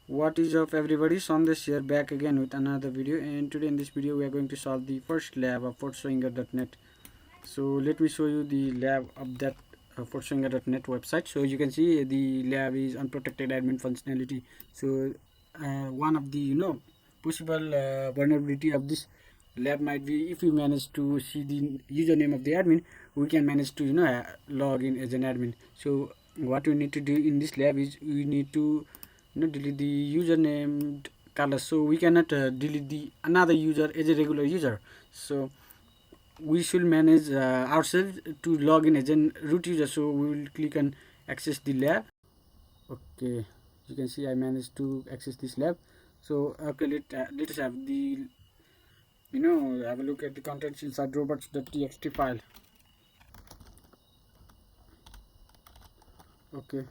What is up everybody, Sandesh here, back again with another video. And today in this video we are going to solve the first lab of Portswigger.net. So let me show you the lab of that Portswigger.net website. So you can see the lab is unprotected admin functionality. So one of the possible vulnerability of this lab might be, if you manage to see the username of the admin, we can manage to log in as an admin. So what we need to do in this lab is we need to delete the username Carlos, so we cannot delete the another user as a regular user. So we should manage ourselves to log in as a root user. So we will click on access the lab. Okay, you can see I managed to access this lab. So okay, let us have the have a look at the contents inside robots.txt file. Okay,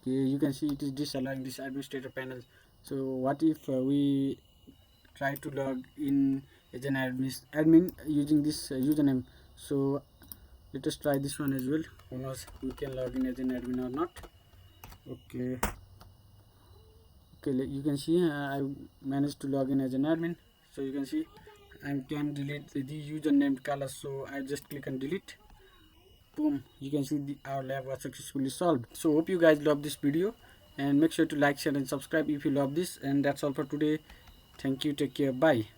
you can see it is disallowing this administrator panel. So what if we try to log in as an admin using this username? So let us try this one as well. Who knows, we can log in as an admin or not. Okay, you can see I managed to log in as an admin. So you can see I can delete the username color, so I just click on delete. Boom, you can see our lab was successfully solved. So hope you guys love this video, and make sure to like, share and subscribe if you love this. And that's all for today. Thank you, take care, bye.